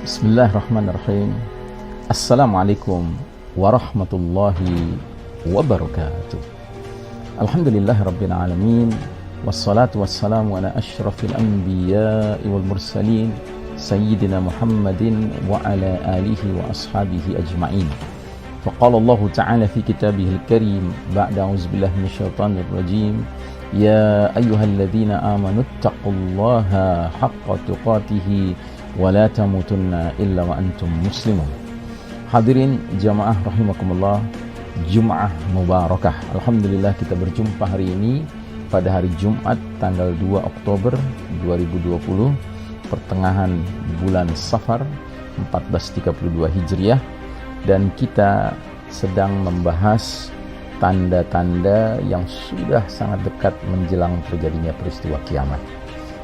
Bismillahirrahmanirrahim. Assalamualaikum warahmatullahi wabarakatuh. Alhamdulillahirabbil alamin. Wassalatu wassalamu ala asyrafil anbiya'i wal mursalin sayyidina Muhammadin wa ala alihi wa ashabihi ajma'in. Faqala Allah ta'ala fi kitabihil karim ba'da a'udzubillahi minasyaitonir rajim. Ya ayyuhalladzina amanu taqullaha haqqa tuqatih wa la tamutunna illa wa antum muslimun. Hadirin jamaah rahimakumullah, Jum'ah Mubarakah. Alhamdulillah kita berjumpa hari ini pada hari Jumat tanggal 2 Oktober 2020, pertengahan bulan Safar 1432 Hijriah, dan kita sedang membahas tanda-tanda yang sudah sangat dekat menjelang terjadinya peristiwa kiamat.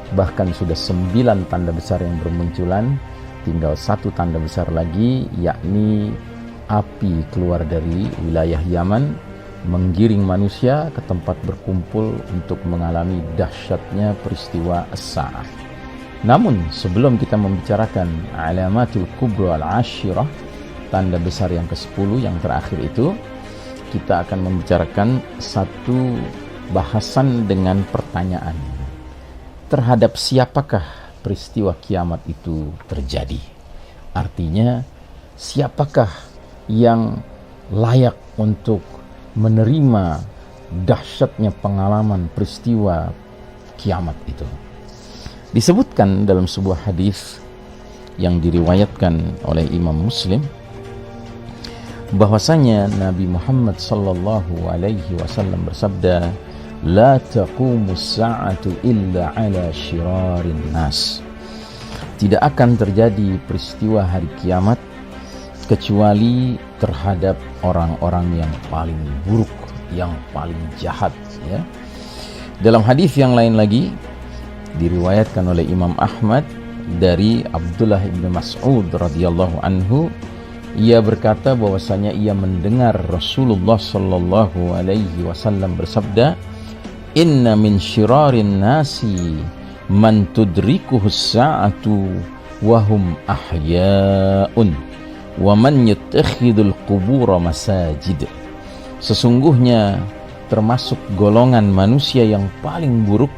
Bahkan sudah 9 tanda besar yang bermunculan, tinggal 1 tanda besar lagi, yakni api keluar dari wilayah Yaman, menggiring manusia ke tempat berkumpul untuk mengalami dahsyatnya peristiwa as-sa'ah. Namun sebelum kita membicarakan alamatul kubra al-ashirah, tanda besar yang ke-10 yang terakhir itu, kita akan membicarakan satu bahasan dengan pertanyaan. Terhadap siapakah peristiwa kiamat itu terjadi? Artinya, siapakah yang layak untuk menerima dahsyatnya pengalaman peristiwa kiamat itu? Disebutkan dalam sebuah hadis yang diriwayatkan oleh Imam Muslim bahwasanya Nabi Muhammad sallallahu alaihi wasallam bersabda, la taqumus sa'atu illa ala syirarin nas. Tidak akan terjadi peristiwa hari kiamat kecuali terhadap orang-orang yang paling buruk, yang paling jahat, ya. Dalam hadis yang lain lagi diriwayatkan oleh Imam Ahmad dari Abdullah bin Mas'ud radhiyallahu anhu, ia berkata bahwasanya ia mendengar Rasulullah sallallahu alaihi wasallam bersabda, inna min syirarin nasi man tudrikuhu sa'atu wa hum ahya'un wa man yattakhidul qubura masajid. Sesungguhnya termasuk golongan manusia yang paling buruk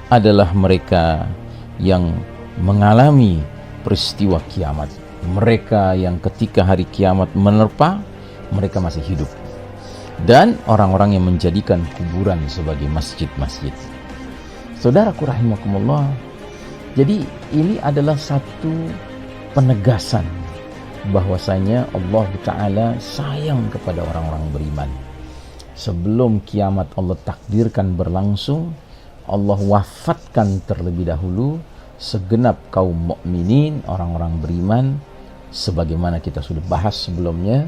adalah mereka yang mengalami peristiwa kiamat. Mereka yang ketika hari kiamat menerpa, mereka masih hidup. Dan orang-orang yang menjadikan kuburan sebagai masjid-masjid. Saudaraku rahimakumullah, jadi ini adalah satu penegasan bahwasanya Allah Ta'ala sayang kepada orang-orang beriman. Sebelum kiamat Allah takdirkan berlangsung, Allah wafatkan terlebih dahulu segenap kaum mukminin, orang-orang beriman, sebagaimana kita sudah bahas sebelumnya,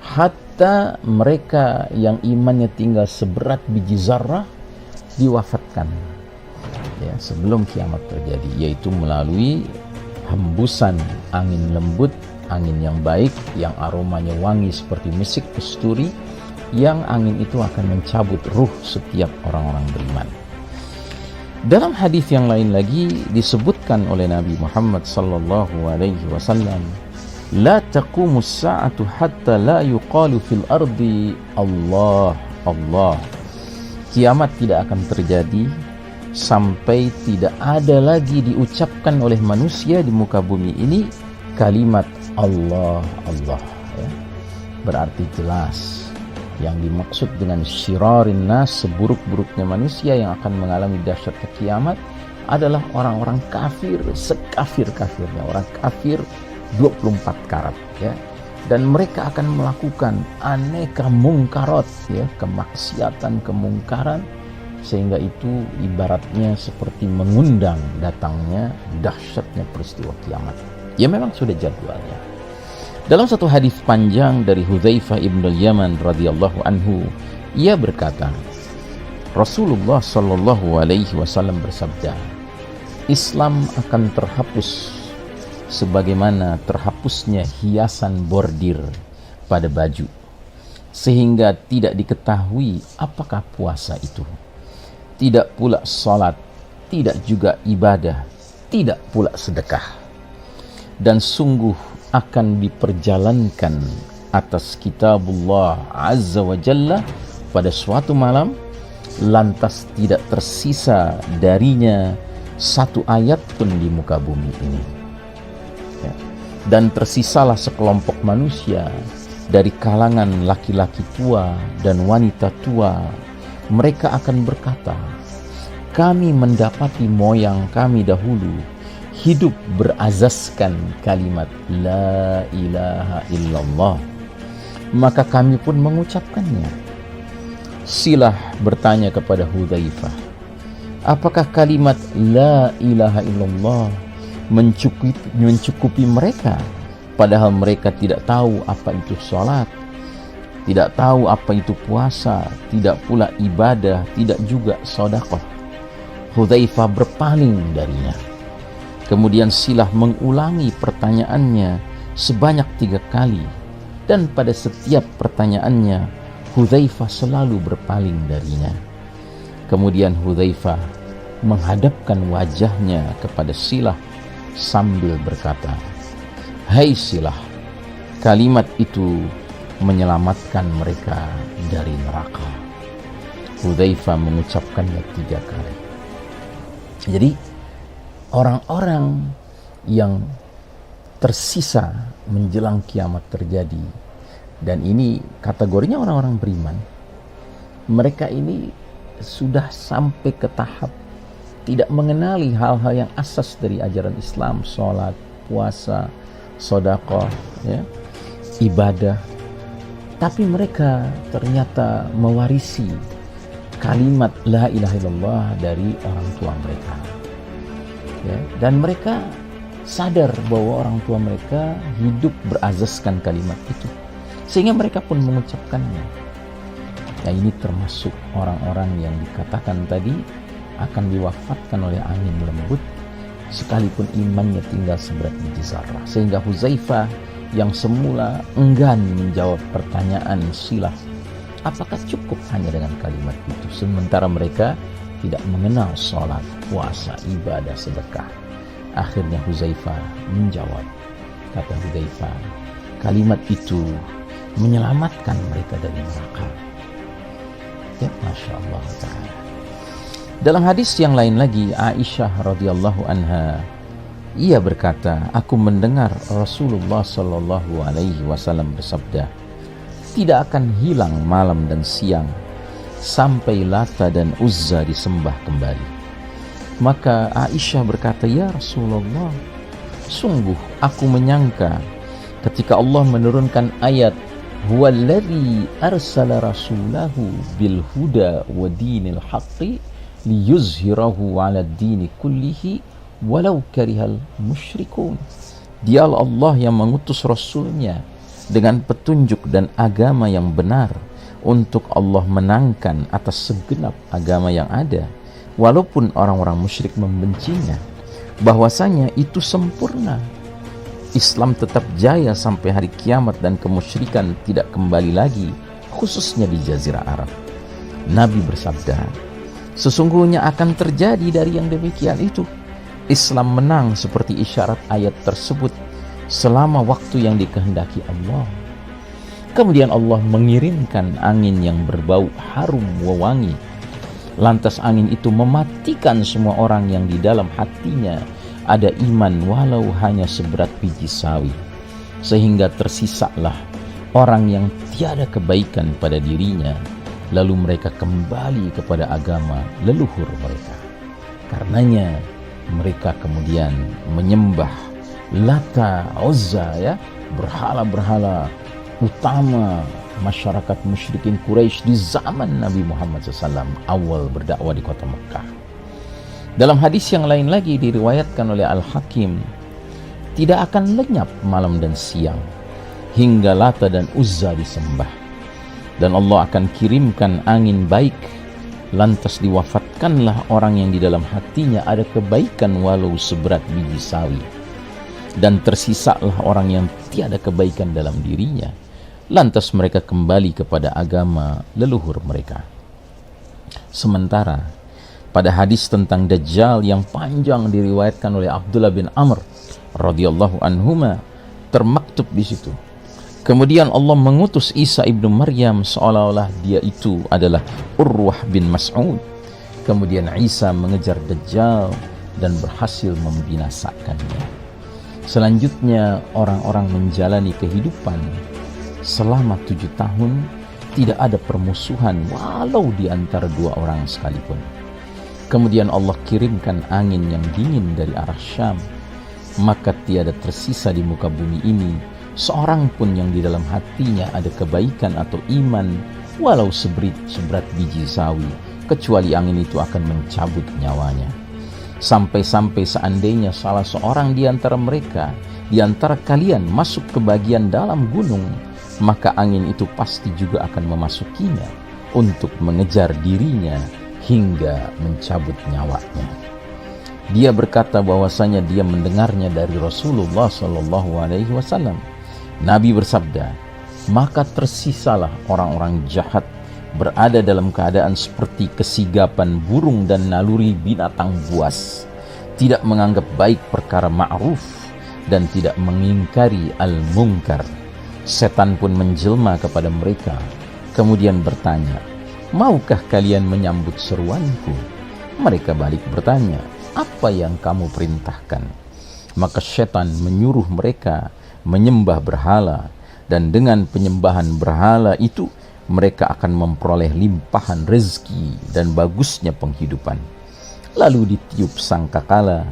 hatta mereka yang imannya tinggal seberat biji zarrah diwafatkan, ya, sebelum kiamat terjadi, yaitu melalui hembusan angin lembut, angin yang baik, yang aromanya wangi seperti misik kasturi, yang angin itu akan mencabut ruh setiap orang-orang beriman. Dalam hadis yang lain lagi disebutkan oleh Nabi Muhammad sallallahu alaihi wasallam, la taqumus sa'atu hatta la yuqalu fil ardi Allah Allah. Kiamat tidak akan terjadi sampai tidak ada lagi diucapkan oleh manusia di muka bumi ini kalimat Allah Allah, ya. Berarti jelas yang dimaksud dengan syirarin nas, seburuk-buruknya manusia yang akan mengalami dahsyat kiamat, adalah orang-orang kafir, sekafir-kafirnya orang kafir 24 karat, ya. Dan mereka akan melakukan aneka mungkarat, ya, kemaksiatan, kemungkaran, sehingga itu ibaratnya seperti mengundang datangnya dahsyatnya peristiwa kiamat. Ya, memang sudah jadwalnya. Dalam satu hadis panjang dari Hudzaifah ibn al-Yaman radhiyallahu anhu, ia berkata, Rasulullah sallallahu alaihi wasallam bersabda, Islam akan terhapus sebagaimana terhapusnya hiasan bordir pada baju, sehingga tidak diketahui apakah puasa itu, tidak pula salat, tidak juga ibadah, tidak pula sedekah. dan sungguh akan diperjalankan atas kitabullah azza wa jalla pada suatu malam, lantas tidak tersisa darinya satu ayat pun di muka bumi ini. Ya. Dan tersisalah sekelompok manusia dari kalangan laki-laki tua dan wanita tua. Mereka akan berkata, kami mendapati moyang kami dahulu hidup berazaskan kalimat La ilaha illallah, maka kami pun mengucapkannya. Silah bertanya kepada Hudzaifah, apakah kalimat La ilaha illallah mencukupi mereka, padahal mereka tidak tahu apa itu sholat, tidak tahu apa itu puasa, tidak pula ibadah, tidak juga sedekah. Hudzaifah berpaling darinya. Kemudian Silah mengulangi pertanyaannya sebanyak 3 kali, dan pada setiap pertanyaannya Hudzaifah selalu berpaling darinya. Kemudian Hudzaifah menghadapkan wajahnya kepada Silah sambil berkata, hai Silah, kalimat itu menyelamatkan mereka dari neraka. Hudzaifah mengucapkannya 3 kali. Jadi orang-orang yang tersisa menjelang kiamat terjadi, dan ini kategorinya orang-orang beriman, mereka ini sudah sampai ke tahap tidak mengenali hal-hal yang asas dari ajaran Islam, sholat, puasa, sedekah, ya, ibadah, tapi mereka ternyata mewarisi kalimat La ilaha illallah dari orang tua mereka. Ya, dan mereka sadar bahwa orang tua mereka hidup berazaskan kalimat itu, sehingga mereka pun mengucapkannya. Nah, ini termasuk orang-orang yang dikatakan tadi akan diwafatkan oleh angin lembut sekalipun imannya tinggal seberat biji zarrah. Sehingga Hudzaifah yang semula enggan menjawab pertanyaan Silah, apakah cukup hanya dengan kalimat itu, sementara mereka tidak mengenal sholat, puasa, ibadah, sedekah. Akhirnya Hudzaifah menjawab. Kata Hudzaifah, kalimat itu menyelamatkan mereka dari neraka. Ya, Masya Allah Ta'ala. Dalam hadis yang lain lagi, Aisyah radhiyallahu anha, ia berkata, aku mendengar Rasulullah sallallahu alaihi wasallam bersabda, tidak akan hilang malam dan siang sampai Lata dan Uzza disembah kembali. Maka Aisyah berkata, ya Rasulullah, sungguh aku menyangka ketika Allah menurunkan ayat huwallazi arsala rasulahu bil huda wa dinil haqqi liyuzhirahu 'ala ad-dini kullihi walau karihal musyrikun. Dialah Allah yang mengutus rasulnya dengan petunjuk dan agama yang benar untuk Allah menangkan atas segenap agama yang ada, walaupun orang-orang musyrik membencinya. Bahwasanya itu sempurna. Islam tetap jaya sampai hari kiamat dan kemusyrikan tidak kembali lagi, khususnya di Jazirah Arab. Nabi bersabda, sesungguhnya akan terjadi dari yang demikian itu. Islam menang seperti isyarat ayat tersebut selama waktu yang dikehendaki Allah. Kemudian Allah mengirimkan angin yang berbau harum wewangi. Lantas angin itu mematikan semua orang yang di dalam hatinya ada iman walau hanya seberat biji sawi. Sehingga tersisalah orang yang tiada kebaikan pada dirinya, lalu mereka kembali kepada agama leluhur mereka. Karenanya mereka kemudian menyembah Lata, Uzza, ya, berhala-berhala utama masyarakat musyrikin Quraisy di zaman Nabi Muhammad SAW awal berdakwah di kota Mekah. Dalam hadis yang lain lagi diriwayatkan oleh Al-Hakim, tidak akan lenyap malam dan siang hingga Lata dan Uzza disembah, dan Allah akan kirimkan angin baik, lantas diwafatkanlah orang yang di dalam hatinya ada kebaikan walau seberat biji sawi, dan tersisalah orang yang tiada kebaikan dalam dirinya, lantas mereka kembali kepada agama leluhur mereka. Sementara pada hadis tentang Dajjal yang panjang diriwayatkan oleh Abdullah bin Amr radhiyallahu anhuma termaktub di situ. Kemudian Allah mengutus Isa ibnu Maryam seolah-olah dia itu adalah Urwah bin Mas'ud. Kemudian Isa mengejar Dajjal dan berhasil membinasakannya. Selanjutnya orang-orang menjalani kehidupan selama 7 tahun, tidak ada permusuhan walau di antara 2 orang sekalipun. Kemudian Allah kirimkan angin yang dingin dari arah Syam, maka tiada tersisa di muka bumi ini seorang pun yang di dalam hatinya ada kebaikan atau iman walau seberat biji sawi, kecuali angin itu akan mencabut nyawanya. Sampai-sampai seandainya salah seorang di antara mereka, di antara kalian masuk ke bagian dalam gunung, maka angin itu pasti juga akan memasukinya untuk mengejar dirinya hingga mencabut nyawanya. Dia berkata bahwasanya dia mendengarnya dari Rasulullah SAW. Nabi bersabda, maka tersisalah orang-orang jahat berada dalam keadaan seperti kesigapan burung dan naluri binatang buas, tidak menganggap baik perkara ma'ruf dan tidak mengingkari al-munkar. Setan pun menjelma kepada mereka, kemudian bertanya, maukah kalian menyambut seruanku? Mereka balik bertanya, apa yang kamu perintahkan? Maka setan menyuruh mereka menyembah berhala, dan dengan penyembahan berhala itu mereka akan memperoleh limpahan rezeki dan bagusnya penghidupan. Lalu ditiup sangkakala,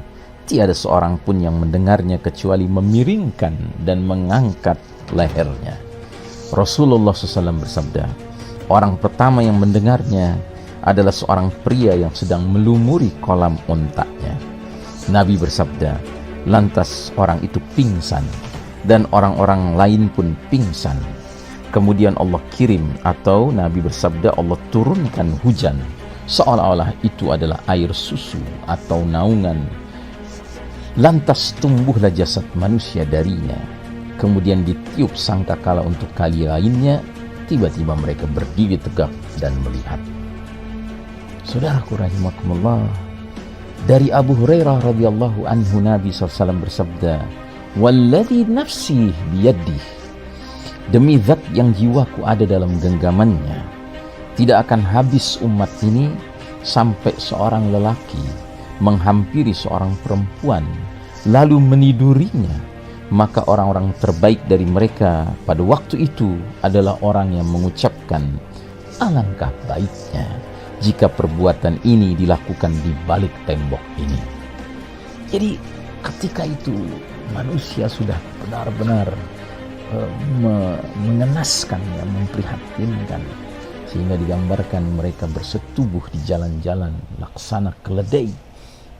tiada seorang pun yang mendengarnya kecuali memiringkan dan mengangkat lehernya. Rasulullah SAW bersabda, orang pertama yang mendengarnya adalah seorang pria yang sedang melumuri kolam ontaknya. Nabi bersabda, lantas orang itu pingsan dan orang-orang lain pun pingsan. Kemudian Allah kirim, atau Nabi bersabda Allah turunkan hujan seolah-olah itu adalah air susu atau naungan. Lantas tumbuhlah jasad manusia darinya. Kemudian ditiup sangkakala untuk kali lainnya, tiba-tiba mereka berdiri tegak dan melihat. Saudaraku rahimakumullah, dari Abu Hurairah radhiyallahu anhu Nabi SAW bersabda, walladzi nafsi biyadih, demi zat yang jiwaku ada dalam genggamannya, tidak akan habis umat ini sampai seorang lelaki menghampiri seorang perempuan lalu menidurinya, maka orang-orang terbaik dari mereka pada waktu itu adalah orang yang mengucapkan, alangkah baiknya jika perbuatan ini dilakukan di balik tembok ini. Jadi ketika itu manusia sudah benar-benar mengenaskan, ya, memprihatinkan, sehingga digambarkan mereka bersetubuh di jalan-jalan laksana keledai,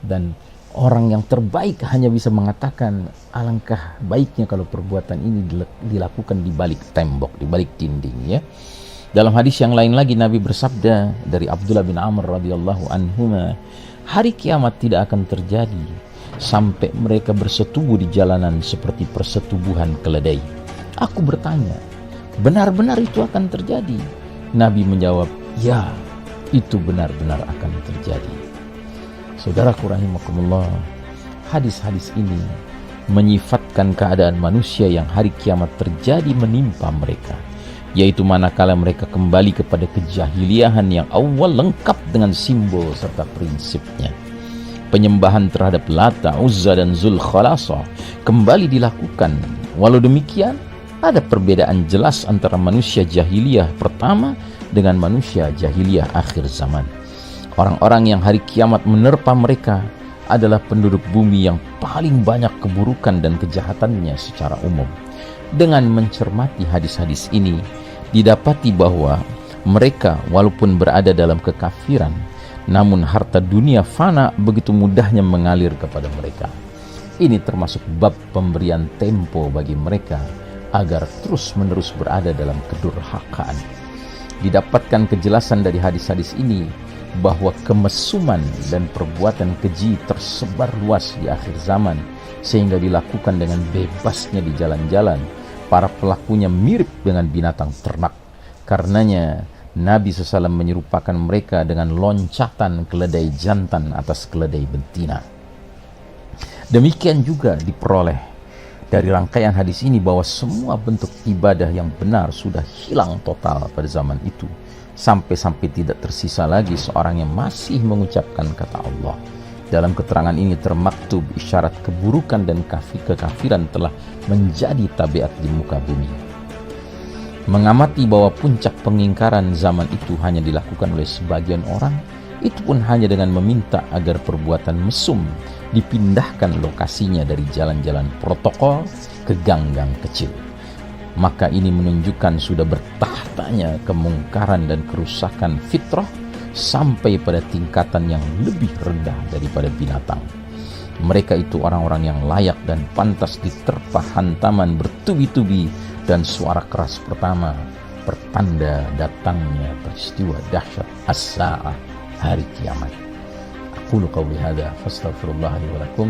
dan orang yang terbaik hanya bisa mengatakan alangkah baiknya kalau perbuatan ini dilakukan di balik tembok, di balik dinding, ya. Dalam hadis yang lain lagi Nabi bersabda dari Abdullah bin Amr radhiyallahu anhuma, hari kiamat tidak akan terjadi sampai mereka bersetubuh di jalanan seperti persetubuhan keledai. Aku bertanya, benar-benar itu akan terjadi? Nabi menjawab, ya, itu benar-benar akan terjadi. Saudaraku rahimakumullah, hadis-hadis ini menyifatkan keadaan manusia yang hari kiamat terjadi menimpa mereka, yaitu manakala mereka kembali kepada kejahiliahan yang awal lengkap dengan simbol serta prinsipnya. Penyembahan terhadap Lata, Uzza dan Zulkhalasa kembali dilakukan. Walau demikian, ada perbedaan jelas antara manusia jahiliyah pertama dengan manusia jahiliyah akhir zaman. Orang-orang yang hari kiamat menerpa mereka adalah penduduk bumi yang paling banyak keburukan dan kejahatannya secara umum. Dengan mencermati hadis-hadis ini, didapati bahwa mereka walaupun berada dalam kekafiran, namun harta dunia fana begitu mudahnya mengalir kepada mereka. Ini termasuk bab pemberian tempo bagi mereka agar terus-menerus berada dalam kedurhakaan. Didapatkan kejelasan dari hadis-hadis ini bahwa kemesuman dan perbuatan keji tersebar luas di akhir zaman, sehingga dilakukan dengan bebasnya di jalan-jalan. Para pelakunya mirip dengan binatang ternak. Karenanya Nabi SAW menyerupakan mereka dengan loncatan keledai jantan atas keledai betina. Demikian juga diperoleh dari rangkaian hadis ini bahwa semua bentuk ibadah yang benar sudah hilang total pada zaman itu, sampai-sampai tidak tersisa lagi seorang yang masih mengucapkan kata Allah. Dalam keterangan ini termaktub isyarat keburukan dan kekafiran telah menjadi tabiat di muka bumi. Mengamati bahwa puncak pengingkaran zaman itu hanya dilakukan oleh sebagian orang, itu pun hanya dengan meminta agar perbuatan mesum dipindahkan lokasinya dari jalan-jalan protokol ke gang-gang kecil. Maka ini menunjukkan sudah bertahtanya kemungkaran dan kerusakan fitrah sampai pada tingkatan yang lebih rendah daripada binatang. Mereka itu orang-orang yang layak dan pantas diterpa hantaman bertubi-tubi dan suara keras pertama, pertanda datangnya peristiwa dahsyat as-sa'ah, hari kiamat. Aqulu qawli hadza fastaghfirullah li wa lakum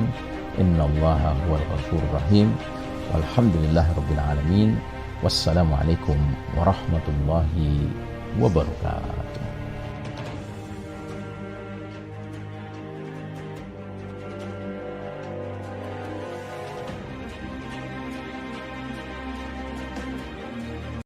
innallaha huwal ghafurur rahim walhamdulillahi rabbil alamin. Wassalamualaikum warahmatullahi wabarakatuh.